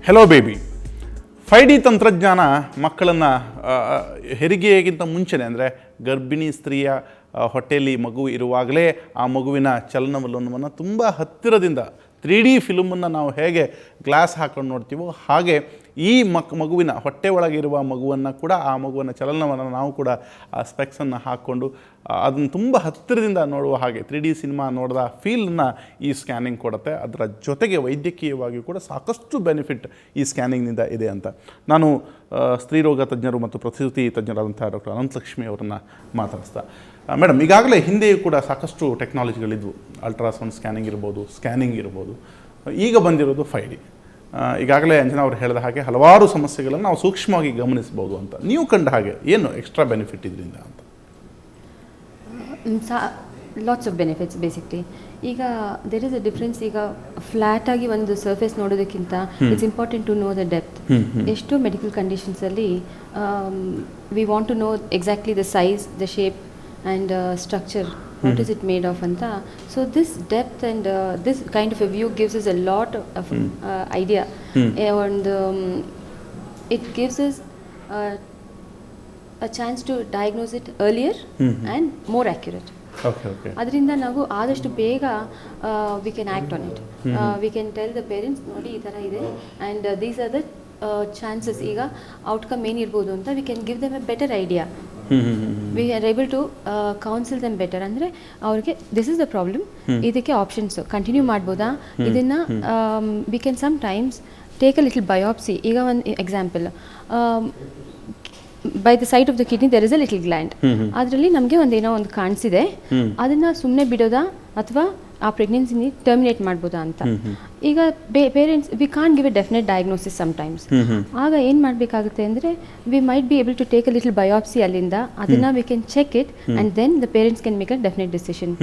Hello baby 5D ತಂತ್ರಜ್ಞಾನ ಮಕ್ಕಳನ್ನು ಹೆರಿಗೆಗಿಂತ ಮುಂಚೆನೇ ಅಂದರೆ ಗರ್ಭಿಣಿ ಸ್ತ್ರೀಯ ಹೊಟ್ಟೆಯಲ್ಲಿ ಮಗು ಇರುವಾಗಲೇ ಆ ಮಗುವಿನ ಚಲನವಲನವನ್ನು ತುಂಬ ಹತ್ತಿರದಿಂದ 3D ಫಿಲ್ಮನ್ನು ನಾವು ಹೇಗೆ ಗ್ಲಾಸ್ ಹಾಕೊಂಡು ನೋಡ್ತೀವೋ ಹಾಗೆ ಈ ಮಗುವಿನ ಹೊಟ್ಟೆ ಒಳಗಿರುವ ಮಗುವನ್ನು ಕೂಡ ಆ ಮಗುವಿನ ಚಲನವನ್ನು ನಾವು ಕೂಡ ಆ ಸ್ಪೆಕ್ಸನ್ನು ಹಾಕ್ಕೊಂಡು ಅದನ್ನು ತುಂಬ ಹತ್ತಿರದಿಂದ ನೋಡುವ ಹಾಗೆ 3D ಸಿನಿಮಾ ನೋಡಿದ ಫೀಲನ್ನು ಈ ಸ್ಕ್ಯಾನಿಂಗ್ ಕೊಡುತ್ತೆ. ಅದರ ಜೊತೆಗೆ ವೈದ್ಯಕೀಯವಾಗಿಯೂ ಕೂಡ ಸಾಕಷ್ಟು ಬೆನಿಫಿಟ್ ಈ ಸ್ಕ್ಯಾನಿಂಗ್ನಿಂದ ಇದೆ ಅಂತ ನಾನು ಸ್ತ್ರೀರೋಗ ತಜ್ಞರು ಮತ್ತು ಪ್ರಸೂತಿ ತಜ್ಞರಾದಂಥ ಡಾಕ್ಟರ್ ಅನಂತಲಕ್ಷ್ಮಿ ಅವರನ್ನು ಮಾತಾಡಿಸ್ತಾ. ಮೇಡಮ್, ಈಗಾಗಲೇ ಹಿಂದೆಯೂ ಕೂಡ ಸಾಕಷ್ಟು ಟೆಕ್ನಾಲಜಿಗಳಿದ್ವು. ಅಲ್ಟ್ರಾಸೌಂಡ್ ಸ್ಕ್ಯಾನಿಂಗ್ ಇರ್ಬೋದು, ಸ್ಕ್ಯಾನಿಂಗ್ ಇರ್ಬೋದು. ಈಗ ಬಂದಿರೋದು 5D. ಈಗಾಗಲೇ ಅಂಜನಾ ಅವರು ಹೇಳಿದ ಹಾಗೆ ಹಲವಾರು ಸಮಸ್ಯೆಗಳನ್ನು ನಾವು ಸೂಕ್ಷ್ಮವಾಗಿ ಗಮನಿಸ್ಬೋದು ಅಂತ. ನೀವು ಕಂಡ ಹಾಗೆ ಏನು ಎಕ್ಸ್ಟ್ರಾ ಬೆನಿಫಿಟ್ ಇದರಿಂದ ಅಂತ? Lots of benefits basically. ಈಗ ದೇರ್ ಇಸ್ ಅ ಡಿಫ್ರೆನ್ಸ್. ಈಗ ಫ್ಲ್ಯಾಟ್ ಆಗಿ ಒಂದು ಸರ್ಫೇಸ್ ನೋಡೋದಕ್ಕಿಂತ it's important to know the depth. ಎಷ್ಟೋ ಮೆಡಿಕಲ್ ಕಂಡೀಷನ್ಸಲ್ಲಿ we want to know exactly the size, the shape and structure, what is it made of anta. So this depth and this kind of a view gives us a lot of idea, and it gives us a chance to diagnose it earlier and more accurate. Okay. ಅದರಿಂದ ನಾವು ಆದಷ್ಟು ಬೇಗ we can act on it. We can tell the parents ನೋಡಿ ಈ ಥರ ಇದೆ and these are the chances. ಈಗ outcome ಏನಿರ್ಬೋದು ಅಂತ we can give them a better idea. We are able to counsel them better. ಅಂದರೆ ಅವ್ರಿಗೆ ದಿಸ್ ಇಸ್ ದ ಪ್ರಾಬ್ಲಮ್, ಇದಕ್ಕೆ ಆಪ್ಷನ್ಸ್ ಕಂಟಿನ್ಯೂ ಮಾಡ್ಬೋದಾ, ಇದನ್ನು we can sometimes take a little biopsy. ಈಗ ಒಂದು example, by the side of the kidney there is a little gland. ಅದರಲ್ಲಿ ನಮಗೆ ಒಂದೇನೋ ಒಂದು ಕಾಣಿಸಿದೆ, ಅದನ್ನು ಸುಮ್ಮನೆ ಬಿಡೋದಾ ಅಥವಾ ಆ ಪ್ರೆಗ್ನೆನ್ಸಿನಿ ಟರ್ಮಿನೇಟ್ ಮಾಡ್ಬೋದಾ ಅಂತ. ಈಗ parents we can't give a definite diagnosis sometimes. ಆಗ ಏನು ಮಾಡಬೇಕಾಗುತ್ತೆ ಅಂದರೆ we might be able to take a little biopsy ಅಲ್ಲಿಂದ, ಅದನ್ನು we can check it and then the parents can make a definite decision.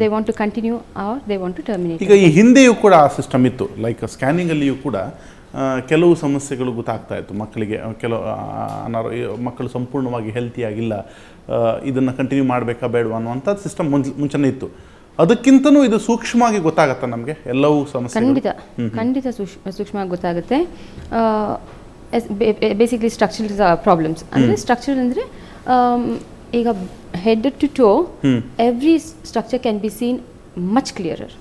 They want to continue or they want to terminate. ಈಗ ಈ ಹಿಂದೆಯೂ ಕೂಡ ಆ system ಇತ್ತು. Like ಸ್ಕ್ಯಾನಿಂಗಲ್ಲಿಯೂ ಕೂಡ ಕೆಲವು ಸಮಸ್ಯೆಗಳು ಗೊತ್ತಾಗ್ತಾ ಇತ್ತು ಮಕ್ಕಳಿಗೆ. ಮಕ್ಕಳು ಸಂಪೂರ್ಣವಾಗಿ ಹೆಲ್ತಿಯಾಗಿಲ್ಲ, ಇದನ್ನು ಕಂಟಿನ್ಯೂ ಮಾಡಬೇಕಾ ಬೇಡವಾ ಅನ್ನುವಂಥ ಸಿಸ್ಟಮ್ ಮುಂಚೆನೇ ಇತ್ತು. ಅದಕ್ಕಿಂತನೂ ಇದು ಸೂಕ್ಷ್ಮವಾಗಿ ಗೊತ್ತಾಗತ್ತಾ ನಮಗೆ ಎಲ್ಲವೂ ಸಮಸ್ಯೆ? ಖಂಡಿತ ಸೂಕ್ಷ್ಮವಾಗಿ ಗೊತ್ತಾಗುತ್ತೆ. ಬೇಸಿಕ್ಲಿ ಸ್ಟ್ರಕ್ಚರಲ್ ಪ್ರಾಬ್ಲಮ್ಸ್ ಅಂದರೆ ಸ್ಟ್ರಕ್ಚರಲ್ ಅಂದರೆ ಈಗ head to toe every structure can be seen much clearer.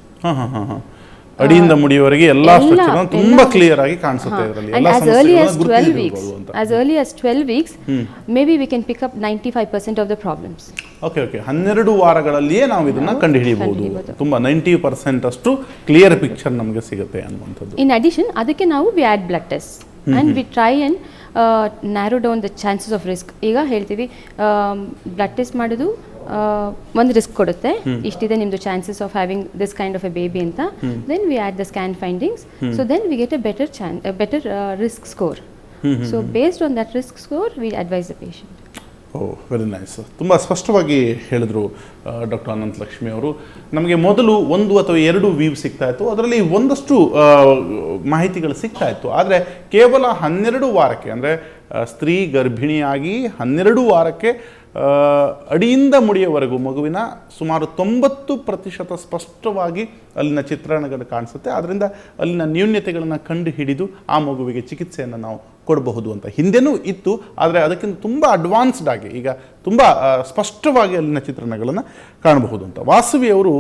ಅಡಿಯಿಂದ ಮುಡಿಯವರೆಗೆ ಎಲ್ಲ ಸ್ಟ್ರಕ್ಚರ್ ತುಂಬಾ ಕ್ಲಿಯರ್ ಆಗಿ ಕಾಣಿಸುತ್ತೆ ಇದರಲ್ಲಿ. ಎಲ್ಲ ಸಮಸ್ಯೆಗಳನ್ನು ಗುರುತಿಸಬಹುದು ಅಂತ. as early as 12 weeks maybe we can pick up 95% of the problems. Okay 12 ವಾರಗಳಲ್ಲಿಯೇ ನಾವು ಇದನ್ನ ಕಂಡುಹಿಡಿಯಬಹುದು. ತುಂಬಾ 90% ಅಷ್ಟು ಕ್ಲಿಯರ್ ಪಿಕ್ಚರ್ ನಮಗೆ ಸಿಗುತ್ತೆ ಅನ್ನುವಂಥದ್ದು. In addition, ಅದಕ್ಕೆ ನಾವು we add blood tests and we try and narrow down the chances of risk. ಈಗ ಹೇಳ್ತೀವಿ ಬ್ಲಡ್ ಟೆಸ್ಟ್ ಮಾಡೋದು ಒಂದು ರಿಸ್ಕ್ ಕೊಡುತ್ತೆ, ಇಷ್ಟಿದೆ ನಿಮ್ಮದು chances of having this kind of a baby ಅಂತ. Then we add the scan findings, so then we get a better risk score. So based on that risk score we advise the patient. Very nice. ತುಂಬ ಸ್ಪಷ್ಟವಾಗಿ ಹೇಳಿದರು doctor Ananthalakshmi ಅವರು. ನಮಗೆ ಮೊದಲು 1 ಅಥವಾ 2 view ಸಿಗ್ತಾ ಇತ್ತು, ಅದರಲ್ಲಿ ಒಂದಷ್ಟು ಮಾಹಿತಿಗಳು ಸಿಗ್ತಾ ಇತ್ತು. ಆದರೆ ಕೇವಲ 12 ವಾರಕ್ಕೆ ಅಂದರೆ ಸ್ತ್ರೀ ಗರ್ಭಿಣಿಯಾಗಿ 12 ವಾರಕ್ಕೆ ಅಡಿಯಿಂದ ಮುಡಿಯವರೆಗೂ ಮಗುವಿನ ಸುಮಾರು 90% ಸ್ಪಷ್ಟವಾಗಿ ಅಲ್ಲಿನ ಚಿತ್ರಣಗಳು ಕಾಣಿಸುತ್ತೆ. ಆದ್ದರಿಂದ ಅಲ್ಲಿನ ನ್ಯೂನ್ಯತೆಗಳನ್ನು ಕಂಡು ಹಿಡಿದು ಆ ಮಗುವಿಗೆ ಚಿಕಿತ್ಸೆಯನ್ನು ನಾವು ಕೊಡಬಹುದು ಅಂತ ಹಿಂದೆನೂ ಇತ್ತು. ಆದರೆ ಅದಕ್ಕಿಂತ ತುಂಬ ಅಡ್ವಾನ್ಸ್ಡ್ ಆಗಿ ಈಗ ತುಂಬ ಸ್ಪಷ್ಟವಾಗಿ ಅಲ್ಲಿನ ಚಿತ್ರಣಗಳನ್ನು ಕಾಣಬಹುದು ಅಂತ. ವಾಸವಿ ಅವರು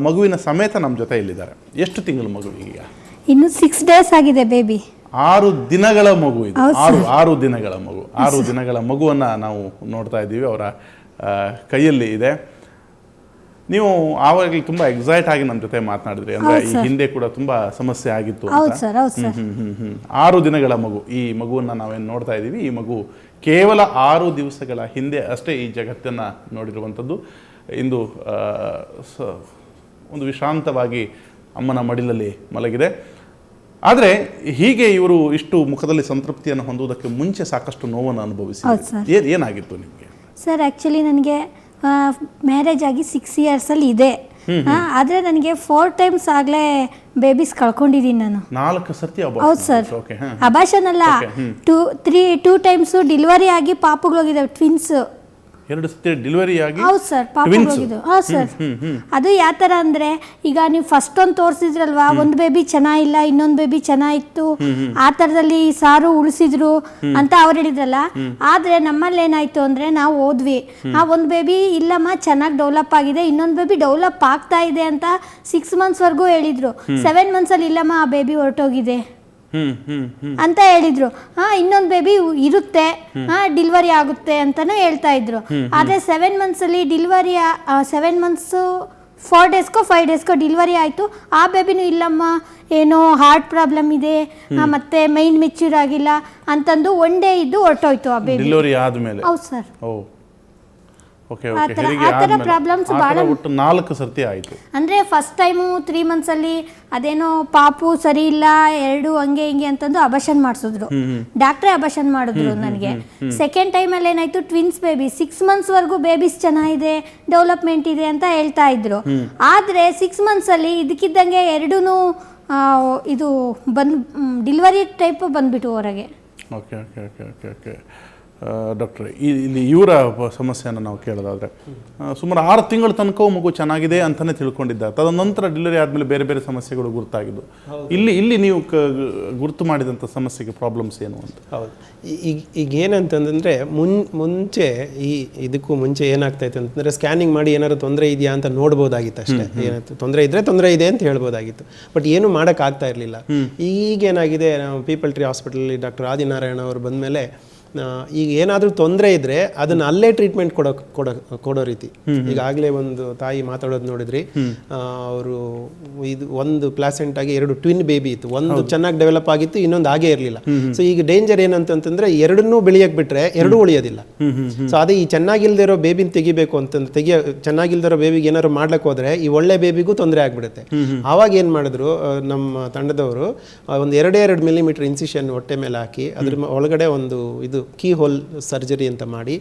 ಮಗುವಿನ ಸಮೇತ ನಮ್ಮ ಜೊತೆ ಇಲ್ಲಿದ್ದಾರೆ. ಎಷ್ಟು ತಿಂಗಳು ಮಗು ಈಗ? ಇನ್ನು 6 days ಆಗಿದೆ ಬೇಬಿ. 6 ದಿನಗಳ ಮಗು ಇದು. 6 ದಿನಗಳ ಮಗು. 6 ದಿನಗಳ ಮಗುವನ್ನು ನಾವು ನೋಡ್ತಾ ಇದ್ದೀವಿ, ಅವರ ಕೈಯಲ್ಲಿ ಇದೆ. ನೀವು ಆವಾಗಲೇ ತುಂಬ ಎಕ್ಸೈಟ್ ಆಗಿ ನಮ್ಮ ಜೊತೆ ಮಾತನಾಡಿದ್ರಿ. ಅಂದರೆ ಈ ಹಿಂದೆ ಕೂಡ ತುಂಬ ಸಮಸ್ಯೆ ಆಗಿತ್ತು ಅಂತ. 6 ದಿನಗಳ ಮಗು. ಈ ಮಗುವನ್ನು ನಾವೇನು ನೋಡ್ತಾ ಇದ್ದೀವಿ, ಈ ಮಗು ಕೇವಲ 6 ದಿವಸಗಳ ಹಿಂದೆ ಅಷ್ಟೇ ಈ ಜಗತ್ತನ್ನು ನೋಡಿರುವಂಥದ್ದು. ಇಂದು ಒಂದು ವಿಶ್ರಾಂತವಾಗಿ ಅಮ್ಮನ ಮಡಿಲಲ್ಲಿ ಮಲಗಿದೆ. ಆದರೆ ಹೀಗೆ ಇವರು ಇಷ್ಟು ಮುಖದಲ್ಲಿ ಸಂತೃಪ್ತಿಯನ್ನು ಹೊಂದುವುದಕ್ಕೆ ಮುಂಚೆ ಸಾಕಷ್ಟು ನೋವನ್ನು ಅನುಭವಿಸಿದ್ರು. ಏನಾಗಿತ್ತು ನಿಮಗೆ? ಸರ್, ಆ್ಯಕ್ಚುಲಿ ನನಗೆ ಮ್ಯಾರೇಜ್ ಆಗಿ 6 yearsಲ್ಲಿ ಇದೆ. ಆದರೆ ನನಗೆ 4 times ಆಗಲೇ ಬೇಬೀಸ್ ಕಳ್ಕೊಂಡಿದ್ದೀನಿ ನಾನು. 4 ಸರ್ತಿ? ಹೌದು ಸರ್. ಅಬಾಷನ್ ಅಲ್ಲ, 2 times ಡಿಲಿವರಿ ಆಗಿ ಪಾಪುಗಳೋಗಿದ್ದಾವೆ, ಟ್ವಿನ್ಸ್. 2 ಸತಿ ಡೆಲಿವರಿ ಆಗಿ ಹೌದು ಸರ್, ಪಾಪ twins. ಹೋಗಿದ್ದು. ಹಾಂ ಸರ್. ಅದು ಯಾವ ಥರ ಅಂದರೆ, ಈಗ ನೀವು ಫಸ್ಟ್ ಒಂದು ತೋರಿಸಿದ್ರಲ್ವಾ, ಒಂದು ಬೇಬಿ ಚೆನ್ನಾಗಿಲ್ಲ, ಇನ್ನೊಂದು ಬೇಬಿ ಚೆನ್ನಾಗಿತ್ತು, ಆ ಥರದಲ್ಲಿ ಸಾರು ಉಳಿಸಿದ್ರು ಅಂತ ಅವ್ರು ಹೇಳಿದ್ರಲ್ಲ. ಆದರೆ ನಮ್ಮಲ್ಲಿ ಏನಾಯಿತು ಅಂದರೆ, ನಾವು ಹೋದ್ವಿ, ಆ ಒಂದು ಬೇಬಿ ಇಲ್ಲಮ್ಮ ಚೆನ್ನಾಗಿ ಡೆವಲಪ್ ಆಗಿದೆ, ಇನ್ನೊಂದು ಬೇಬಿ ಡೆವಲಪ್ ಆಗ್ತಾ ಇದೆ ಅಂತ 6 ಮಂತ್ಸ್ವರೆಗೂ ಹೇಳಿದರು. 7 ಮಂತ್ಸಲ್ಲಿ ಇಲ್ಲಮ್ಮ ಆ ಬೇಬಿ ಹೊರಟೋಗಿದೆ ಅಂತ ಹೇಳಿದ್ರು. ಇನ್ನೊಂದು ಬೇಬಿ ಇರುತ್ತೆ, ಡಿಲಿವರಿ ಆಗುತ್ತೆ ಅಂತಾನು ಹೇಳ್ತಾ ಇದ್ರು. ಆದರೆ 7 ಮಂತ್ಸಲ್ಲಿ ಡಿಲಿವರಿ 7 ಮಂತ್ಸು 4 ಡೇಸ್ಗೋ 5 ಡೇಸ್ಗೋ ಡಿಲಿವರಿ ಆಯಿತು. ಆ ಬೇಬಿನೂ ಇಲ್ಲಮ್ಮ ಏನೋ ಹಾರ್ಟ್ ಪ್ರಾಬ್ಲಮ್ ಇದೆ, ಮತ್ತೆ ಮೈಂಡ್ ಮೆಚ್ಯೂರ್ ಆಗಿಲ್ಲ ಅಂತಂದು 1 ಡೇ ಇದ್ದು ಹೊರಟೋಯ್ತು ಆ ಬೇಬಿ ಡೆಲಿವರಿ ಆದಮೇಲೆ. ಹೌದು ಸರ್. ಓಕೆ ಆ ಥರ ಪ್ರಾಬ್ಲಮ್ಸ್ ಭಾಳ. ಒಟ್ಟು 4 ಸರ್ತಿ ಆಯಿತು. ಅಂದರೆ ಫಸ್ಟ್ ಟೈಮು 3 ಮಂತ್ಸಲ್ಲಿ ಅದೇನೋ ಪಾಪು ಸರಿ ಇಲ್ಲ 2 ಹಂಗೆ ಹಿಂಗೆ ಅಂತಂದು ಅಬಾರ್ಷನ್ ಮಾಡಿಸಿದ್ರು, ಡಾಕ್ಟ್ರೇ ಅಬಾರ್ಷನ್ ಮಾಡಿದ್ರು ನನಗೆ. ಸೆಕೆಂಡ್ ಟೈಮಲ್ಲಿ ಏನಾಯಿತು, ಟ್ವಿನ್ಸ್ ಬೇಬಿ 6 ಮಂತ್ಸ್ವರೆಗೂ ಬೇಬೀಸ್ ಚೆನ್ನಾಗಿದೆ, ಡೆವಲಪ್ಮೆಂಟ್ ಇದೆ ಅಂತ ಹೇಳ್ತಾ ಇದ್ರು. ಆದರೆ 6 ಮಂತ್ಸಲ್ಲಿ ಇದಕ್ಕಿದ್ದಂಗೆ 2 ಇದು ಡಿಲಿವರಿ ಟೈಪ್ ಬಂದ್ಬಿಟ್ಟು ಹೊರಗೆ. Okay okay okay okay okay ಡಾಕ್ಟ್ರೆ, ಇಲ್ಲಿ ಇವರ ಸಮಸ್ಯೆಯನ್ನು ನಾವು ಕೇಳೋದಾದರೆ, ಸುಮಾರು 6 ತಿಂಗಳ ತನಕ ಮಗು ಚೆನ್ನಾಗಿದೆ ಅಂತಲೇ ತಿಳ್ಕೊಂಡಿದ್ದ, ತದನಂತರ ಡೆಲಿವರಿ ಆದಮೇಲೆ ಬೇರೆ ಬೇರೆ ಸಮಸ್ಯೆಗಳು ಗುರುತಾಗಿದ್ದು. ಇಲ್ಲಿ ನೀವು ಗುರುತು ಮಾಡಿದಂಥ ಸಮಸ್ಯೆಗೆ ಪ್ರಾಬ್ಲಮ್ಸ್ ಏನು ಅಂತ? ಹೌದು, ಈಗ ಏನಂತಂದರೆ ಮುಂಚೆ ಇದಕ್ಕೂ ಮುಂಚೆ ಏನಾಗ್ತಾಯಿತ್ತು ಅಂತಂದರೆ, ಸ್ಕ್ಯಾನಿಂಗ್ ಮಾಡಿ ಏನಾದ್ರು ತೊಂದರೆ ಇದೆಯಾ ಅಂತ ನೋಡ್ಬೋದಾಗಿತ್ತು ಅಷ್ಟೇ. ಏನಾಯ್ತು ತೊಂದರೆ ಇದ್ದರೆ ತೊಂದರೆ ಇದೆ ಅಂತ ಹೇಳ್ಬೋದಾಗಿತ್ತು, ಬಟ್ ಏನು ಮಾಡೋಕ್ಕಾಗ್ತಾ ಇರಲಿಲ್ಲ. ಈಗೇನಾಗಿದೆ, ನಾವು ಪೀಪಲ್ ಟ್ರೀ ಹಾಸ್ಪಿಟಲಲ್ಲಿ ಡಾಕ್ಟರ್ ಆದಿನಾರಾಯಣ ಅವರು ಬಂದಮೇಲೆ ಈಗ ಏನಾದರೂ ತೊಂದರೆ ಇದ್ದರೆ ಅದನ್ನು ಅಲ್ಲೇ ಟ್ರೀಟ್ಮೆಂಟ್ ಕೊಡೋ ರೀತಿ. ಈಗಾಗಲೇ ಒಂದು ತಾಯಿ ಮಾತಾಡೋದು ನೋಡಿದ್ರಿ, ಅವರು ಇದು ಒಂದು ಪ್ಲಾಸೆಂಟಾಗಿ 2 ಟ್ವಿನ್ ಬೇಬಿ ಇತ್ತು, ಒಂದು ಚೆನ್ನಾಗಿ ಡೆವಲಪ್ ಆಗಿತ್ತು, ಇನ್ನೊಂದು ಆಗೇ ಇರಲಿಲ್ಲ. ಸೊ ಈಗ ಡೇಂಜರ್ ಏನಂತಂದ್ರೆ, 2 ಬೆಳೆಯಕ್ಕೆ ಬಿಟ್ಟರೆ 2 ಉಳಿಯೋದಿಲ್ಲ. ಸೊ ಅದೇ ಈ ಚೆನ್ನಾಗಿಲ್ದೇ ಇರೋ ಬೇಬಿನ ತೆಗಿಬೇಕು ಅಂತಂದ್ರೆ, ಚೆನ್ನಾಗಿಲ್ದೇ ಇರೋ ಬೇಬಿಗೆ ಏನಾದ್ರು ಮಾಡ್ಲಿಕ್ಕೆ ಹೋದರೆ ಈ ಒಳ್ಳೆ ಬೇಬಿಗೂ ತೊಂದರೆ ಆಗಿಬಿಡುತ್ತೆ. ಆವಾಗ ಏನು ಮಾಡಿದ್ರು ನಮ್ಮ ತಂಡದವರು, ಒಂದು 2 ಮಿಲಿಮೀಟರ್ ಇನ್ಸಿಷನ್ ಹೊಟ್ಟೆ ಮೇಲೆ ಹಾಕಿ ಅದ್ರ ಒಳಗಡೆ ಒಂದು ಇದು ಕೀ ಹೋಲ್ ಸರ್ಜರಿ ಅಂತ ಮಾಡಿ,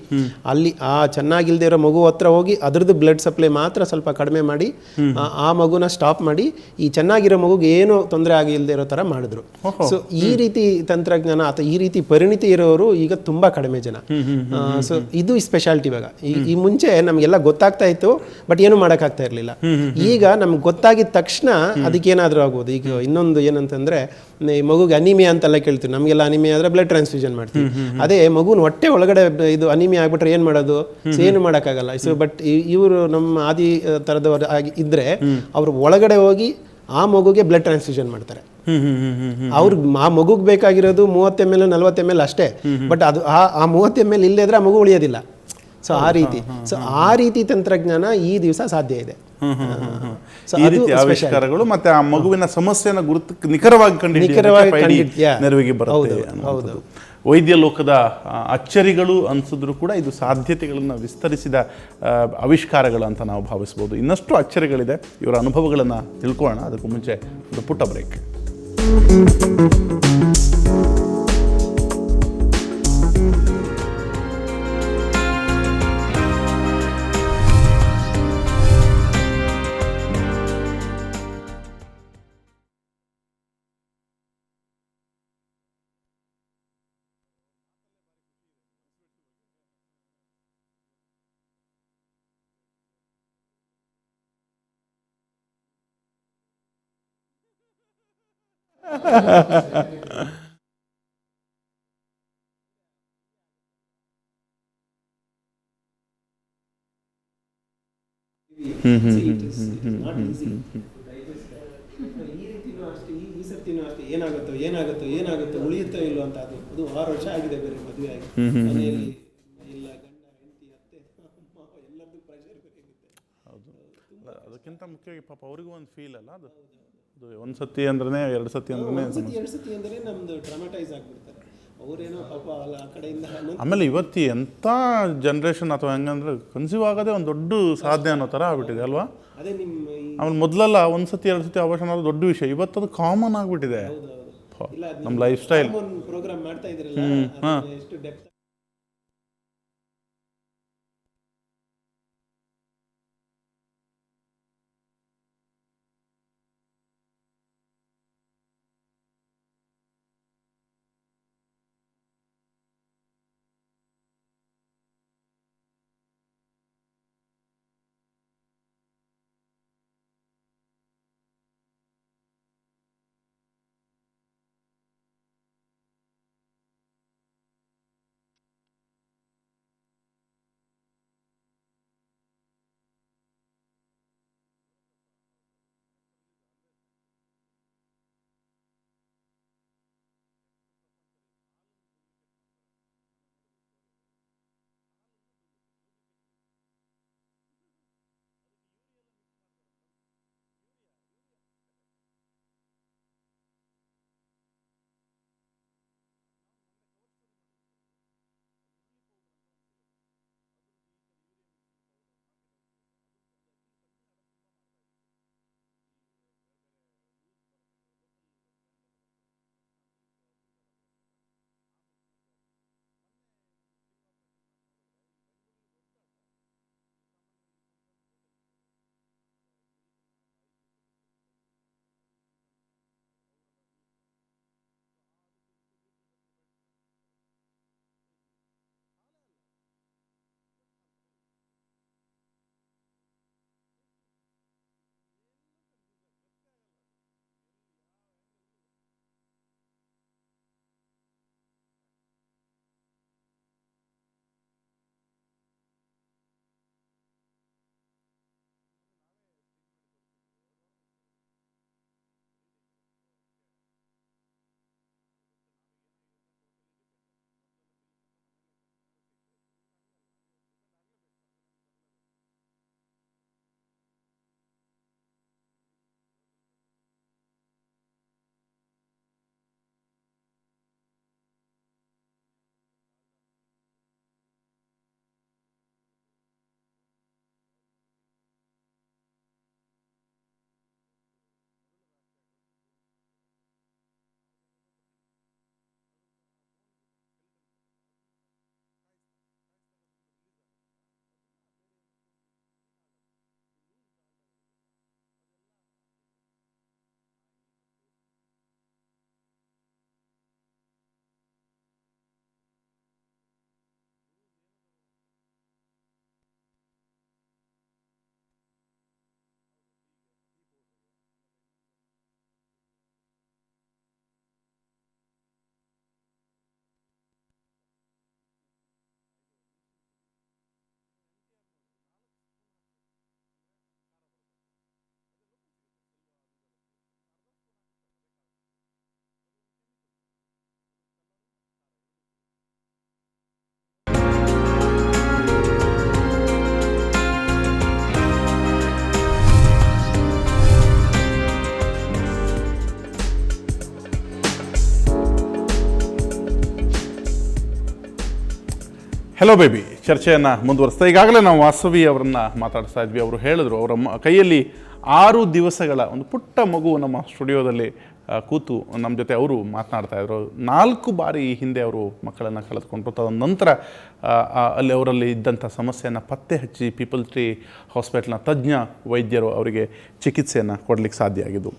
ಅಲ್ಲಿ ಆ ಚೆನ್ನಾಗಿಲ್ದೇ ಇರೋ ಮಗು ಹತ್ರ ಹೋಗಿ ಅದ್ರದ್ದು ಬ್ಲಡ್ ಸಪ್ಲೈ ಮಾತ್ರ ಸ್ವಲ್ಪ ಕಡಿಮೆ ಮಾಡಿ ಆ ಮಗುನ ಸ್ಟಾಪ್ ಮಾಡಿ ಈ ಚೆನ್ನಾಗಿರೋ ಮಗುಗೆ ಏನು ತೊಂದರೆ ಆಗಿಲ್ಲದೆ ಇರೋ ಥರ ಮಾಡಿದ್ರು. ಸೊ ಈ ರೀತಿ ತಂತ್ರಜ್ಞಾನ ಅಥವಾ ಈ ರೀತಿ ಪರಿಣಿತಿ ಇರೋರು ಈಗ ತುಂಬಾ ಕಡಿಮೆ ಜನ. ಸೊ ಇದು ಸ್ಪೆಷಾಲಿಟಿ. ಇವಾಗ ಈ ಮುಂಚೆ ನಮಗೆಲ್ಲ ಗೊತ್ತಾಗ್ತಾ ಇತ್ತು, ಬಟ್ ಏನು ಮಾಡೋಕ್ಕಾಗ್ತಾ ಇರಲಿಲ್ಲ. ಈಗ ನಮ್ಗೆ ಗೊತ್ತಾಗಿದ ತಕ್ಷಣ ಅದಕ್ಕೆ ಏನಾದರೂ ಆಗ್ಬೋದು. ಈಗ ಇನ್ನೊಂದು ಏನಂತಂದ್ರೆ, ಈ ಮಗುಗೆ ಅನಿಮಿಯಾ ಅಂತೆಲ್ಲ ಕೇಳ್ತೀವಿ, ನಮಗೆಲ್ಲ ಅನಿಮಿಯಾ ಆದರೆ ಬ್ಲಡ್ ಟ್ರಾನ್ಸ್ಫ್ಯೂಷನ್ ಮಾಡ್ತೀವಿ. ಅದೇ ಮಗುನ ಹೊಟ್ಟೆ ಒಳಗಡೆ ಇದು ಅನಿಮಿಯಾ ಆಗ್ಬಿಟ್ರೆ ಏನು ಮಾಡೋದು? ಸೊ ಏನು ಮಾಡೋಕ್ಕಾಗಲ್ಲ. ಸೊ ಬಟ್ ಇವರು ನಮ್ಮ ಆದಿ ಥರದವರು ಇದ್ರೆ ಅವರು ಒಳಗಡೆ ಹೋಗಿ ಆ ಮಗುಗೆ ಬ್ಲಡ್ ಟ್ರಾನ್ಸ್ಫ್ಯೂಷನ್ ಮಾಡ್ತಾರೆ. ಅವ್ರಿಗೆ ಆ ಮಗುಗೆ ಬೇಕಾಗಿರೋದು 30 ml 40 ml ಅಷ್ಟೇ, ಬಟ್ ಅದು ಆ 30 ml ಇಲ್ಲದೇ ಇದ್ರೆ ಆ ಮಗು ಉಳಿಯೋದಿಲ್ಲ. ಸೊ ಆ ರೀತಿ ತಂತ್ರಜ್ಞಾನ ಈ ದಿವಸ ಸಾಧ್ಯ ಇದೆ. ಈ ರೀತಿ ಆವಿಷ್ಕಾರಗಳು ಮತ್ತೆ ಆ ಮಗುವಿನ ಸಮಸ್ಯೆನ ನಿಖರವಾಗಿ ನೆರವಿಗೆ ಬರುತ್ತೆ. ವೈದ್ಯ ಲೋಕದ ಅಚ್ಚರಿಗಳು ಅನಿಸಿದ್ರು ಕೂಡ ಇದು ಸಾಧ್ಯತೆಗಳನ್ನು ವಿಸ್ತರಿಸಿದ ಆವಿಷ್ಕಾರಗಳು ಅಂತ ನಾವು ಭಾವಿಸ್ಬೋದು. ಇನ್ನಷ್ಟು ಅಚ್ಚರಿಗಳಿದೆ, ಇವರ ಅನುಭವಗಳನ್ನು ತಿಳ್ಕೊಳ್ಳೋಣ. ಅದಕ್ಕೂ ಮುಂಚೆ ಒಂದು ಪುಟ್ಟ ಬ್ರೇಕ್. ಏನಾಗುತ್ತೋ ಉಳಿಯುತ್ತೋ ಇಲ್ಲೋ ಅಂತ. ಅದು 6 ವರ್ಷ ಆಗಿದೆ ಬೇರೆ ಮದುವೆ ಆಗಿ, ಮನೆಯಲ್ಲಿ ಇಲ್ಲ ಗಂಡ ಹೆಂಡತಿ ಅತ್ತೆ ಎಲ್ಲರದ್ದು ಪ್ರೆಷರ್ ಬೇಕಿರುತ್ತೆ. ಹೌದು, ಅದಕ್ಕಿಂತ ಮುಖ್ಯವಾಗಿ ಪಾಪ ಅವ್ರಿಗೂ ಒಂದು ಫೀಲ್ ಅಲ್ಲ, ಅದು ಒಂದು ಸತಿ ಅಂದ್ರೆ 2 ಸತಿ ಅಂದ್ರೆ 2 ಸತಿ ಅಂದರೆ ನಮ್ದು ಟ್ರಾಮಟೈಸ್ ಆಗ್ಬಿಡ್ತಾರೆ ಅವರೇನೋ ಪಾಪ ಅಲ್ಲ ಆ ಕಡೆಯಿಂದ. ಆಮೇಲೆ ಇವತ್ತು ಎಂಥ ಜನ್ರೇಷನ್ ಅಥವಾ ಹೆಂಗಂದ್ರೆ ಕನ್ಸೀವ್ ಆಗೋದೇ ಒಂದು ದೊಡ್ಡ ಸಾಧನೆ ಅನ್ನೋ ಥರ ಆಗ್ಬಿಟ್ಟಿದೆ ಅಲ್ವಾ? ಅದೇ ನಿಮ್ಮ ಆಮೇಲೆ ಮೊದಲೆಲ್ಲ 1 ಸತಿ 2 ಸತಿ ಆಪರೇಷನ್ ಆಗೋದು ದೊಡ್ಡ ವಿಷಯ, ಇವತ್ತು ಅದು ಕಾಮನ್ ಆಗಿಬಿಟ್ಟಿದೆ ನಮ್ಮ ಲೈಫ್ ಸ್ಟೈಲ್. ಪ್ರೋಗ್ರಾಮ್ ಮಾಡ್ತಾ ಇದ್ರಲ್ಲ, ಎಷ್ಟು ಡೆಪ್ತ್ ಹೆಲೋ ಬೇಬಿ ಚರ್ಚೆಯನ್ನು ಮುಂದುವರಿಸ್ತಾ ಈಗಾಗಲೇ ನಾವು ವಾಸವಿ ಅವರನ್ನು ಮಾತಾಡ್ತಾ ಇದ್ವಿ. ಅವರು ಹೇಳಿದ್ರು ಅವರ ಕೈಯಲ್ಲಿ 6 ದಿವಸಗಳ ಒಂದು ಪುಟ್ಟ ಮಗು ನಮ್ಮ ಸ್ಟುಡಿಯೋದಲ್ಲಿ ಕೂತು ನಮ್ಮ ಜೊತೆ ಅವರು ಮಾತನಾಡ್ತಾಯಿದ್ರು. 4 ಬಾರಿ ಈ ಹಿಂದೆ ಅವರು ಮಕ್ಕಳನ್ನು ಕಳೆದುಕೊಂಡ್ರು. ತದನಂತರ ಅಲ್ಲಿ ಅವರಲ್ಲಿ ಇದ್ದಂಥ ಸಮಸ್ಯೆಯನ್ನು ಪತ್ತೆ ಹಚ್ಚಿ ಪೀಪಲ್ ಟ್ರೀ ಹಾಸ್ಪಿಟಲ್ನ ತಜ್ಞ ವೈದ್ಯರು ಅವರಿಗೆ ಚಿಕಿತ್ಸೆಯನ್ನು ಕೊಡಲಿಕ್ಕೆ ಸಾಧ್ಯ ಆಗಿದ್ದು.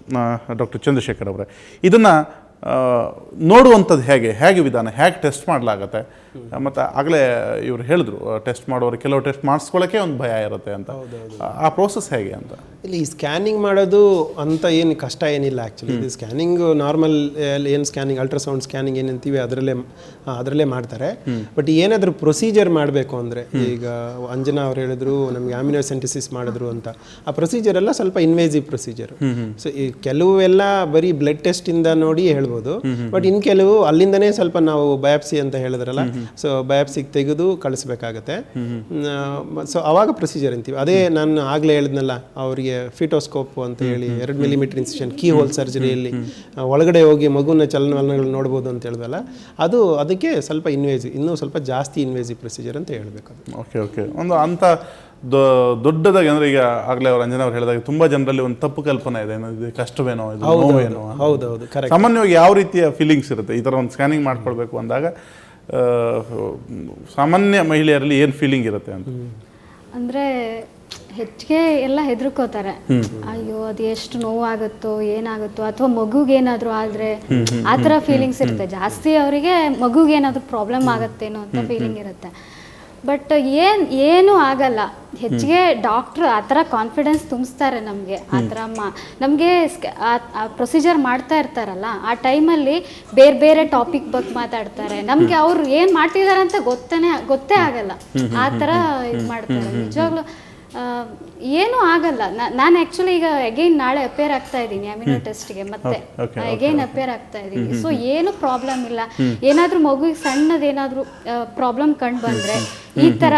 ಡಾಕ್ಟರ್ ಚಂದ್ರಶೇಖರ್ ಅವರೇ, ಇದನ್ನು ನೋಡುವಂಥದ್ದು ಹೇಗೆ ವಿಧಾನ, ಹೇಗೆ ಟೆಸ್ಟ್ ಮಾಡಲಾಗತ್ತೆ? ಮತ್ತು ಆಗಲೇ ಇವರು ಹೇಳಿದ್ರು ಟೆಸ್ಟ್ ಮಾಡೋರು ಕೆಲವು ಟೆಸ್ಟ್ ಮಾಡಿಸ್ಕೊಳ್ಳೋಕ್ಕೆ ಒಂದು ಭಯ ಇರುತ್ತೆ ಅಂತ. ಆ ಪ್ರೋಸೆಸ್ ಹೇಗೆ ಅಂತ? ಇಲ್ಲಿ ಈ ಸ್ಕ್ಯಾನಿಂಗ್ ಮಾಡೋದು ಅಂತ ಏನು ಕಷ್ಟ ಏನಿಲ್ಲ ಆ್ಯಕ್ಚುಲಿ. ಇದು ಸ್ಕ್ಯಾನಿಂಗ್ ನಾರ್ಮಲ್ ಏನು ಸ್ಕ್ಯಾನಿಂಗ್ ಅಲ್ಟ್ರಾಸೌಂಡ್ ಸ್ಕ್ಯಾನಿಂಗ್ ಏನಂತೀವಿ ಅದರಲ್ಲೇ ಮಾಡ್ತಾರೆ. ಬಟ್ ಏನಾದರೂ ಪ್ರೊಸೀಜರ್ ಮಾಡಬೇಕು ಅಂದರೆ, ಈಗ ಅಂಜನಾ ಅವ್ರು ಹೇಳಿದ್ರು ನಮಗೆ ಆಮಿನೋಸೆಂಟಿಸಿಸ್ ಮಾಡಿದ್ರು ಅಂತ, ಆ ಪ್ರೊಸೀಜರ್ ಎಲ್ಲ ಸ್ವಲ್ಪ ಇನ್ವೇಸಿವ್ ಪ್ರೊಸೀಜರ್. ಸೊ ಈ ಕೆಲವೆಲ್ಲ ಬರೀ ಬ್ಲಡ್ ಟೆಸ್ಟಿಂದ ನೋಡಿ ಹೇಳ್ಬೋದು. ಬಟ್ ಇನ್ನು ಕೆಲವು ಅಲ್ಲಿಂದನೇ ಸ್ವಲ್ಪ ನಾವು ಬಯಾಪ್ಸಿ ಅಂತ ಹೇಳಿದ್ರಲ್ಲ, ಸೊ ಬಯಾಪ್ಸಿಗೆ ತೆಗೆದು ಕಳಿಸ್ಬೇಕಾಗತ್ತೆ. ಸೊ ಅವಾಗ ಪ್ರೊಸೀಜರ್ ಅಂತೀವಿ. ಅದೇ ನಾನು ಆಗಲೇ ಹೇಳಿದ್ನಲ್ಲ ಅವರಿಗೆ ಫಿಟೋಸ್ಕೋಪ್ ಅಂತ ಹೇಳಿ 2 ಮಿಲಿಮೀಟರ್ ಇನ್ಸಿಷನ್ ಕೀ ಹೋಲ್ ಸರ್ಜರಿಯಲ್ಲಿ ಒಳಗಡೆ ಹೋಗಿ ಮಗುವಿನ ಚಲನವಲನಗಳು ನೋಡ್ಬೋದು ಅಂತ ಹೇಳಿದ್ವಲ್ಲ, ಅದಕ್ಕೆ ಸ್ವಲ್ಪ ಇನ್ನೂ ಸ್ವಲ್ಪ ಜಾಸ್ತಿ ಇನ್ವೇಸಿವ್ ಪ್ರೊಸೀಜರ್ ಅಂತ ಹೇಳಬೇಕು. ಓಕೆ ಒಂದು ಅಂಥ ದೊಡ್ಡದಾಗಿ ಅಂದರೆ ಈಗ ಆಗಲೇ ಅವ್ರು ಅಂಜನಾ ಅವ್ರು ಹೇಳಿದಾಗ ತುಂಬ ಜನರಲ್ಲಿ ಒಂದು ತಪ್ಪು ಕಲ್ಪನೆ ಇದೆ, ಇದು ಕಷ್ಟವೇನೋ, ಇದು ನೋವೇನೋ. ಹೌದೌದು, ಕರೆಕ್ಟ್. ಸಾಮಾನ್ಯವಾಗಿ ಯಾವ ರೀತಿಯ ಫೀಲಿಂಗ್ಸ್ ಇರುತ್ತೆ ಈ ಥರ ಒಂದು ಸ್ಕ್ಯಾನಿಂಗ್ ಮಾಡ್ಕೊಳ್ಬೇಕು ಅಂದಾಗ? ಸಾಮಾನ್ಯ ಮಹಿಳೆಯರಲ್ಲಿ ಏನು ಫೀಲಿಂಗ್ ಇರುತ್ತೆ ಅಂತ ಅಂದರೆ ಹೆಚ್ಚಿಗೆ ಎಲ್ಲ ಹೆದರ್ಕೋತಾರೆ. ಅಯ್ಯೋ ಅದು ಎಷ್ಟು ನೋವಾಗುತ್ತೋ ಏನಾಗುತ್ತೋ, ಅಥವಾ ಮಗುಗೇನಾದರೂ ಆದರೆ ಆ ಥರ ಫೀಲಿಂಗ್ಸ್ ಇರುತ್ತೆ ಜಾಸ್ತಿ. ಅವರಿಗೆ ಮಗುಗೇನಾದರೂ ಪ್ರಾಬ್ಲಮ್ ಆಗುತ್ತೇನೋ ಅಂತ ಫೀಲಿಂಗ್ ಇರುತ್ತೆ. ಬಟ್ ಏನೂ ಆಗಲ್ಲ. ಹೆಚ್ಚಿಗೆ ಡಾಕ್ಟ್ರು ಆ ಥರ ಕಾನ್ಫಿಡೆನ್ಸ್ ತುಂಬಿಸ್ತಾರೆ ನಮಗೆ. ಆ ಥರ ನಮಗೆ ಪ್ರೊಸೀಜರ್ ಮಾಡ್ತಾ ಇರ್ತಾರಲ್ಲ, ಆ ಟೈಮಲ್ಲಿ ಬೇರೆ ಟಾಪಿಕ್ ಬಗ್ಗೆ ಮಾತಾಡ್ತಾರೆ. ನಮಗೆ ಅವ್ರು ಏನು ಮಾಡ್ತಿದ್ದಾರೆ ಅಂತ ಗೊತ್ತೇ ಆಗಲ್ಲ. ಆ ಥರ ಇದು ಮಾಡ್ತಾರೆ. ನಿಜವಾಗ್ಲೂ ಏನೂ ಆಗಲ್ಲ. ನಾನು ಆ್ಯಕ್ಚುಲಿ ಈಗ ಅಗೈನ್ ನಾಳೆ ಅಪೇರ್ ಆಗ್ತಾ ಇದ್ದೀನಿ ಅಮಿನೋ ಟೆಸ್ಟ್ಗೆ, ಮತ್ತೆ ಅಗೈನ್ ಅಪೇರ್ ಆಗ್ತಾ ಇದ್ದೀನಿ. ಸೊ ಏನು ಪ್ರಾಬ್ಲಮ್ ಇಲ್ಲ. ಏನಾದರೂ ಮಗುವಿಗೆ ಸಣ್ಣದೇನಾದರೂ ಪ್ರಾಬ್ಲಮ್ ಕಂಡು ಬಂದರೆ ಈ ಥರ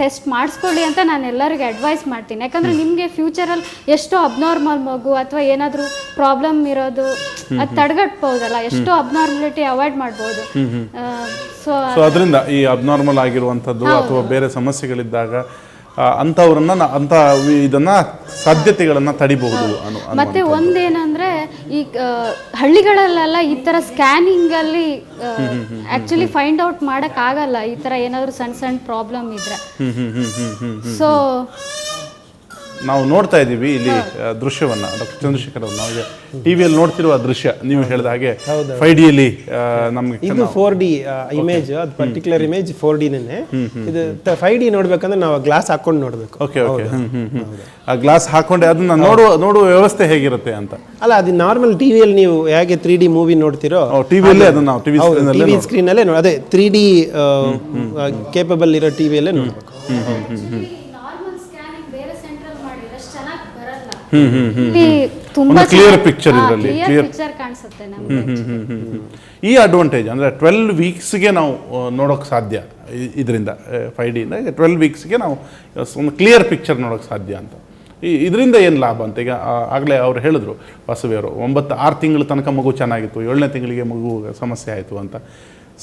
ಟೆಸ್ಟ್ ಮಾಡಿಸ್ಕೊಳ್ಳಿ ಅಂತ ನಾನು ಎಲ್ಲರಿಗೂ ಅಡ್ವೈಸ್ ಮಾಡ್ತೀನಿ. ಯಾಕಂದರೆ ನಿಮಗೆ ಫ್ಯೂಚರಲ್ಲಿ ಎಷ್ಟೋ ಅಬ್ನಾರ್ಮಲ್ ಮಗು ಅಥವಾ ಏನಾದರೂ ಪ್ರಾಬ್ಲಮ್ ಇರೋದು ಅದು ತಡೆಗಟ್ಬೋದಲ್ಲ, ಎಷ್ಟೋ ಅಬ್ನಾರ್ಮಲಿಟಿ ಅವಾಯ್ಡ್ ಮಾಡ್ಬೋದು. ಸೊ ಅದರಿಂದ ಈ ಅಬ್ನಾರ್ಮಲ್ ಆಗಿರುವಂಥದ್ದು ಅಥವಾ ಬೇರೆ ಸಮಸ್ಯೆಗಳಿದ್ದಾಗ ಇದನ್ನ ಸಾಧ್ಯತೆಗಳನ್ನ ತಡಿಬಹುದು. ಮತ್ತೆ ಒಂದೇನಂದ್ರೆ ಈ ಹಳ್ಳಿಗಳಲ್ಲೆಲ್ಲ ಈ ತರ ಸ್ಕ್ಯಾನಿಂಗ್ ಅಲ್ಲಿ ಆಕ್ಚುಲಿ ಫೈಂಡ್ ಔಟ್ ಮಾಡಕ್ ಆಗಲ್ಲ ಈ ತರ ಏನಾದ್ರು ಸಣ್ಣ ಪ್ರಾಬ್ಲಮ್ ಇದ್ರೆ. ಸೊ ನಾವು ನೋಡ್ತಾ ಇದ್ದೀವಿ ಇಲ್ಲಿ ದೃಶ್ಯವನ್ನ ಡಾಕ್ಟರ್ ಚಂದ್ರಶೇಖರ್ ಅವರು ನಾವು ಟಿವಿಯಲ್ಲಿ ನೋಡ್ತಿರುವ ದೃಶ್ಯ ನೀವು ಹೇಳಿದ ಹಾಗೆ 5Dಯಲ್ಲಿ ನಮಗೆ ಇದು 4D ಇಮೇಜ್, ಅದು ಪರ್ಟಿಕ್ಯುಲರ್ ಇಮೇಜ್ 4Dನೇ. ಇದು 5D ನೋಡ್ಬೇಕಂದ್ರೆ ನಾವು ಗ್ಲಾಸ್ ಹಾಕೊಂಡು ನೋಡ್ಬೇಕು. ಓಕೆ ಆ ಗ್ಲಾಸ್ ಹಾಕೊಂಡೆ ಅದನ್ನ ನೋಡುವ ವ್ಯವಸ್ಥೆ ಹೇಗಿರುತ್ತೆ ಅಂತ ಅಲ್ಲ, ಅದು ನಾರ್ಮಲ್ ಟಿವಿಯಲ್ಲಿ ನೀವು ಹೇಗೆ 3D ಮೂವಿ ನೋಡ್ತಿರೋ ಟಿವಿಯಲ್ಲಿ ಅದನ್ನ ನಾವು ಟಿವಿ ಸ್ಕ್ರೀನಲ್ಲೇ ಅದೇ 3D ಕೇಪಬಲ್ ಇರೋ ಟಿವಿಯಲ್ಲೇ ನೋಡ್ಬೇಕು. ತುಂಬಾ ಕ್ಲಿಯರ್ ಪಿಕ್ಚರ್ ಇದರಲ್ಲಿ ಪಿಕ್ಚರ್ ಕಾಣಿಸುತ್ತೆ ನಮಗೆ. ಈ ಅಡ್ವಾಂಟೇಜ್ ಅಂದರೆ 12 ವೀಕ್ಸ್ಗೆ ನಾವು ನೋಡೋಕೆ ಸಾಧ್ಯ ಇದರಿಂದ. 5D 12 ವೀಕ್ಸ್ಗೆ ನಾವು ಒಂದು ಕ್ಲಿಯರ್ ಪಿಕ್ಚರ್ ನೋಡೋಕೆ ಸಾಧ್ಯ ಅಂತ. ಇದರಿಂದ ಏನು ಲಾಭ ಅಂತ ಈಗ ಆಗಲೇ ಅವ್ರು ಹೇಳಿದ್ರು ವಾಸವಿಯವರು, 6 ತಿಂಗಳ ತನಕ ಮಗು ಚೆನ್ನಾಗಿತ್ತು, 7ನೇ ತಿಂಗಳಿಗೆ ಮಗು ಸಮಸ್ಯೆ ಆಯಿತು ಅಂತ.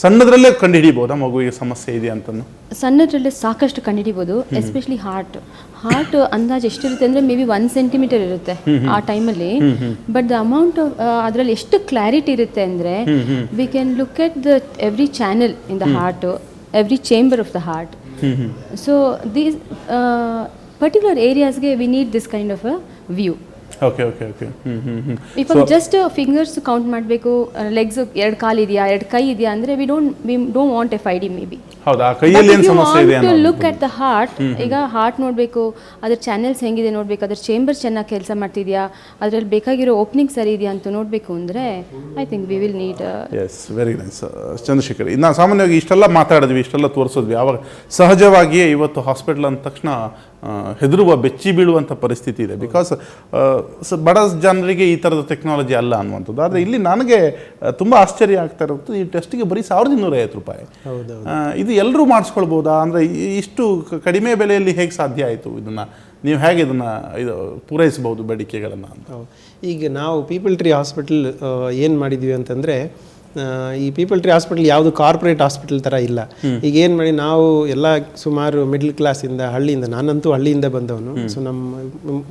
ಸಣ್ಣದ್ರಲ್ಲೇ ಕಂಡುಹಿಡಿಬೋದಾ ಮಗುವಿಗೆ ಸಮಸ್ಯೆ ಇದೆ ಅಂತಂದು? ಸಣ್ಣದ್ರಲ್ಲೇ ಸಾಕಷ್ಟು ಕಂಡುಹಿಡಿಬೋದು. ಎಸ್ಪೆಷಲಿ ಹಾರ್ಟ್ ಅಂದಾಜು ಎಷ್ಟಿರುತ್ತೆ ಅಂದರೆ ಮೇ ಬಿ 1 ಸೆಂಟಿಮೀಟರ್ ಇರುತ್ತೆ ಆ ಟೈಮಲ್ಲಿ. ಬಟ್ ದ ಅಮೌಂಟ್ ಅದರಲ್ಲಿ ಎಷ್ಟು ಕ್ಲಾರಿಟಿ ಇರುತ್ತೆ ಅಂದರೆ we can look at the every channel in the heart, every chamber of the heart. So these particular ಏರಿಯಾಸ್ಗೆ we need this kind of a view. Okay ಇವಾಗ just fingers count ಮಾಡಬೇಕು, legs 2 ಕಾಲು ಇದೆಯಾ 2 ಕೈ ಇದೆಯಾ ಅಂದರೆ we don't want a 5D maybe. ಹೌದಾ, ಕೈಯಲ್ಲಿ ಏನು ಸಮಸ್ಯೆ ಇದೆ to look at the heart. ಈಗ ಹಾರ್ಟ್ ನೋಡಬೇಕು, ಅದ್ರ ಚಾನೆಲ್ಸ್ ಹೆಂಗಿದೆ ನೋಡಬೇಕು, ಅದ್ರ ಚೇಂಬರ್ ಚೆನ್ನಾಗಿ ಕೆಲಸ ಮಾಡ್ತಿದೆಯಾ, ಅದರಲ್ಲಿ ಬೇಕಾಗಿರೋ ಓಪನಿಂಗ್ ಸರಿ ಇದೆಯಾ ಅಂತ ನೋಡಬೇಕು ಅಂದರೆ I think we will need. Yes, very nice Chandrashekar. ಇನ್ನು ಸಾಮಾನ್ಯವಾಗಿ ಇಷ್ಟೆಲ್ಲ ಮಾತಾಡಿದ್ವಿ, ಇಷ್ಟೆಲ್ಲ ತೋರಿಸಿದ್ವಿ. ಆವಾಗ ಸಹಜವಾಗಿಯೇ ಇವತ್ತು ಹಾಸ್ಪಿಟಲ್ ಅಂದ ತಕ್ಷಣ ಹೆದರುವ ಬೆಚ್ಚಿ ಬೀಳುವಂಥ ಪರಿಸ್ಥಿತಿ ಇದೆ. ಬಿಕಾಸ್ ಬಡ ಜನರಿಗೆ ಈ ಥರದ ಟೆಕ್ನಾಲಜಿ ಅಲ್ಲ ಅನ್ನುವಂಥದ್ದು. ಆದರೆ ಇಲ್ಲಿ ನನಗೆ ತುಂಬ ಆಶ್ಚರ್ಯ ಆಗ್ತಾ ಇರೋದು, ಈ ಟೆಸ್ಟಿಗೆ ಬರೀ 1250 ರೂಪಾಯಿ. ಇದು ಎಲ್ಲರೂ ಮಾಡಿಸ್ಕೊಳ್ಬೋದಾ? ಅಂದರೆ ಇಷ್ಟು ಕಡಿಮೆ ಬೆಲೆಯಲ್ಲಿ ಹೇಗೆ ಸಾಧ್ಯ ಆಯಿತು? ಇದನ್ನು ನೀವು ಹೇಗೆ ಇದನ್ನು ಪೂರೈಸಬಹುದು ಬೇಡಿಕೆಗಳನ್ನು ಅಂತ? ಈಗ ನಾವು ಪೀಪಲ್ ಟ್ರೀ ಹಾಸ್ಪಿಟಲ್ ಏನು ಮಾಡಿದ್ವಿ ಅಂತಂದರೆ, ಈ ಪೀಪಲ್ ಟ್ರೀ ಹಾಸ್ಪಿಟಲ್ ಯಾವುದು ಕಾರ್ಪೊರೇಟ್ ಹಾಸ್ಪಿಟಲ್ ಥರ ಇಲ್ಲ. ಈಗ ಏನು ಮಾಡಿ ನಾವು ಎಲ್ಲ ಸುಮಾರು ಮಿಡ್ಲ್ ಕ್ಲಾಸಿಂದ ಹಳ್ಳಿಯಿಂದ, ನಾನಂತೂ ಹಳ್ಳಿಯಿಂದ ಬಂದವನು, ಸೊ ನಮ್ಮ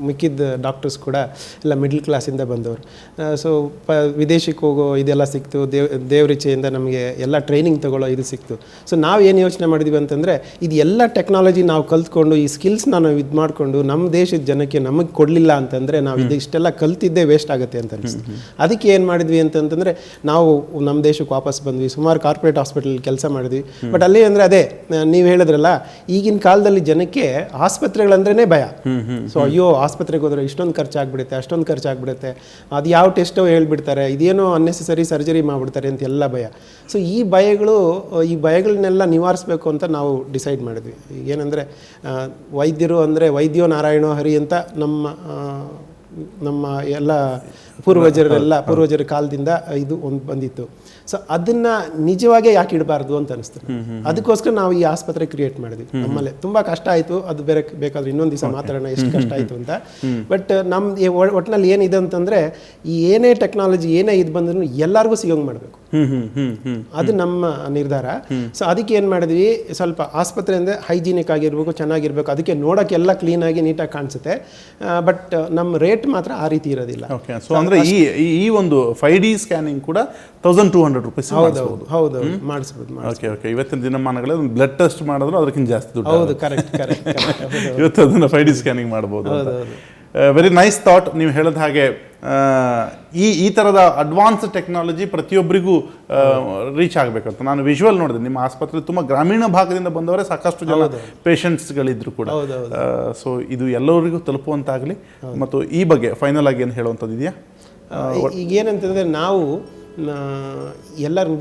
ಮಿಕ್ಕಿದ ಡಾಕ್ಟರ್ಸ್ ಕೂಡ ಎಲ್ಲ ಮಿಡ್ಲ್ ಕ್ಲಾಸಿಂದ ಬಂದವರು. ಸೊ ವಿದೇಶಕ್ಕೆ ಹೋಗೋ ಇದೆಲ್ಲ ಸಿಕ್ತು, ದೇವರಿಚೆಯಿಂದ ನಮಗೆ ಎಲ್ಲ ಟ್ರೈನಿಂಗ್ ತಗೊಳ್ಳೋ ಇದು ಸಿಕ್ತು. ಸೊ ನಾವು ಏನು ಯೋಚನೆ ಮಾಡಿದ್ವಿ ಅಂತಂದರೆ, ಇದು ಎಲ್ಲ ಟೆಕ್ನಾಲಜಿ ನಾವು ಕಲ್ತ್ಕೊಂಡು ಈ ಸ್ಕಿಲ್ಸ್ನ ನಾವು ಇದು ಮಾಡಿಕೊಂಡು ನಮ್ಮ ದೇಶದ ಜನಕ್ಕೆ ನಮಗೆ ಕೊಡಲಿಲ್ಲ ಅಂತಂದರೆ ನಾವು ಇದಿಷ್ಟೆಲ್ಲ ಕಲ್ತಿದ್ದೇ ವೇಸ್ಟ್ ಆಗುತ್ತೆ ಅಂತ ಅನಿಸ್ತು. ಅದಕ್ಕೆ ಏನು ಮಾಡಿದ್ವಿ ಅಂತಂತಂದರೆ, ನಾವು ನಮ್ಮ ದೇಶಕ್ಕೆ ವಾಪಸ್ ಬಂದ್ವಿ, ಸುಮಾರು ಕಾರ್ಪೊರೇಟ್ ಹಾಸ್ಪಿಟಲ್ ಕೆಲಸ ಮಾಡಿದ್ವಿ. ಬಟ್ ಅಲ್ಲಿ ಅಂದರೆ ಅದೇ ನೀವು ಹೇಳಿದ್ರಲ್ಲ, ಈಗಿನ ಕಾಲದಲ್ಲಿ ಜನಕ್ಕೆ ಆಸ್ಪತ್ರೆಗಳಂದ್ರೇ ಭಯ. ಸೊ ಅಯ್ಯೋ ಆಸ್ಪತ್ರೆಗೆ ಹೋದರೆ ಇಷ್ಟೊಂದು ಖರ್ಚಾಗ್ಬಿಡುತ್ತೆ, ಅಷ್ಟೊಂದು ಖರ್ಚಾಗ್ಬಿಡುತ್ತೆ, ಅದು ಯಾವ ಟೆಸ್ಟೋ ಹೇಳ್ಬಿಡ್ತಾರೆ, ಇದೇನೋ ಅನ್ನೆಸೆಸರಿ ಸರ್ಜರಿ ಮಾಡಿಬಿಡ್ತಾರೆ ಅಂತ ಎಲ್ಲ ಭಯ. ಸೊ ಈ ಭಯಗಳನ್ನೆಲ್ಲ ನಿವಾರಿಸಬೇಕು ಅಂತ ನಾವು ಡಿಸೈಡ್ ಮಾಡಿದ್ವಿ. ಏನಂದರೆ ವೈದ್ಯರು ಅಂದರೆ ವೈದ್ಯೋ ನಾರಾಯಣೋ ಹರಿ ಅಂತ ನಮ್ಮ ಎಲ್ಲ ಪೂರ್ವಜರ ಕಾಲದಿಂದ ಇದು ಒಂದು ಬಂದಿತ್ತು. ಸೊ ಅದನ್ನ ನಿಜವಾಗೇ ಯಾಕೆ ಇಡಬಾರ್ದು ಅಂತ ಅನಿಸ್ತು. ಅದಕ್ಕೋಸ್ಕರ ನಾವು ಈ ಆಸ್ಪತ್ರೆ ಕ್ರಿಯೇಟ್ ಮಾಡಿದ್ವಿ. ನಮ್ಮಲ್ಲೇ ತುಂಬಾ ಕಷ್ಟ ಆಯಿತು, ಅದು ಬೇಕಾದ್ರೆ ಇನ್ನೊಂದು ದಿವಸ ಮಾತಾಡೋಣ ಎಷ್ಟು ಕಷ್ಟ ಆಯಿತು ಅಂತ. ಬಟ್ ನಮ್ಮ ಒಟ್ಟಿನಲ್ಲಿ ಏನಿದೆ ಅಂತಂದ್ರೆ, ಈ ಏನೇ ಟೆಕ್ನಾಲಜಿ ಏನೇ ಇದು ಬಂದ್ರೂ ಎಲ್ಲರಿಗೂ ಸಿಗೋಂಗೆ ಮಾಡಬೇಕು, ಅದು ನಮ್ಮ ನಿರ್ಧಾರ. ಸೊ ಅದಕ್ಕೆ ಏನು ಮಾಡಿದ್ವಿ, ಸ್ವಲ್ಪ ಆಸ್ಪತ್ರೆ ಅಂದರೆ ಹೈಜೀನಿಕ್ ಆಗಿರ್ಬೇಕು, ಚೆನ್ನಾಗಿರ್ಬೇಕು, ಅದಕ್ಕೆ ನೋಡೋಕ್ಕೆಲ್ಲ ಕ್ಲೀನಾಗಿ ನೀಟಾಗಿ ಕಾಣಿಸುತ್ತೆ. ಬಟ್ ನಮ್ಮ ರೇಟ್ ಮಾತ್ರ ಆ ರೀತಿ ಇರೋದಿಲ್ಲ. ಸೊ ಅಂದರೆ ಈ ಒಂದು 5D ಸ್ಕ್ಯಾನಿಂಗ್ ಕೂಡ 1200 ರೂಪೀಸ್. ಹೌದು ಮಾಡಿಸ್ಬೋದು. ಓಕೆ, ಇವತ್ತಿನ ದಿನಮಾನಗಳಲ್ಲಿ ಒಂದು ಬ್ಲಡ್ ಟೆಸ್ಟ್ ಮಾಡಿದ್ರು ಅದಕ್ಕಿಂತ ಜಾಸ್ತಿ ದುಡ್ಡು. ಹೌದು, ಕರೆಕ್ಟ್. ಇವತ್ತು ಅದನ್ನು 5D ಸ್ಕ್ಯಾನಿಂಗ್ ಮಾಡ್ಬೋದು. Very nice thought. ನೀವು ಹೇಳಿದ ಹಾಗೆ ಈ ಥರದ ಅಡ್ವಾನ್ಸ್ ಟೆಕ್ನಾಲಜಿ ಪ್ರತಿಯೊಬ್ಬರಿಗೂ ರೀಚ್ ಆಗಬೇಕಂತ. ನಾನು ವಿಜುವಲ್ ನೋಡಿದೆ, ನಿಮ್ಮ ಆಸ್ಪತ್ರೆ ತುಂಬ ಗ್ರಾಮೀಣ ಭಾಗದಿಂದ ಬಂದವರೇ ಸಾಕಷ್ಟು ಜನ ಪೇಷಂಟ್ಸ್ಗಳಿದ್ರು ಕೂಡ. ಸೊ ಇದು ಎಲ್ಲರಿಗೂ ತಲುಪುವಂತಾಗಲಿ. ಮತ್ತು ಈ ಬಗ್ಗೆ ಫೈನಲ್ ಆಗಿ ಏನು ಹೇಳುವಂಥದ್ದು ಇದೆಯಾ? ಈಗ ಏನಂತಂದರೆ, ನಾವು ಎಲ್ಲರೂ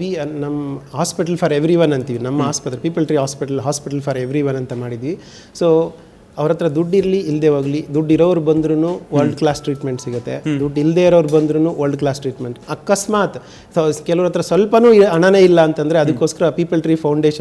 ನಮ್ಮ ಹಾಸ್ಪಿಟಲ್ ಫಾರ್ ಎವ್ರಿ ಒನ್ ಅಂತೀವಿ. ನಮ್ಮ ಆಸ್ಪತ್ರೆ people tree hospital for every one ಅಂತ ಮಾಡಿದ್ವಿ. ಸೊ ಅವ್ರ ಹತ್ರ ದುಡ್ಡು ಇರಲಿ ಇಲ್ಲದೆ ಹೋಗಲಿ, ದುಡ್ಡು ಇರೋರು ಬಂದ್ರೂ ವರ್ಲ್ಡ್ ಕ್ಲಾಸ್ ಟ್ರೀಟ್ಮೆಂಟ್ ಸಿಗುತ್ತೆ, ದುಡ್ಡು ಇಲ್ಲದೆ ಇರೋರು ಬಂದ್ರೂ ವರ್ಲ್ಡ್ ಕ್ಲಾಸ್ ಟ್ರೀಟ್ಮೆಂಟ್. ಅಕಸ್ಮಾತ್ ಕೆಲವ್ರ ಹತ್ರ ಸ್ವಲ್ಪನೂ ಹಣನೇ ಇಲ್ಲ ಅಂತಂದರೆ, ಅದಕ್ಕೋಸ್ಕರ ಪೀಪಲ್ ಟ್ರೀ ಫೌಂಡೇಶನ್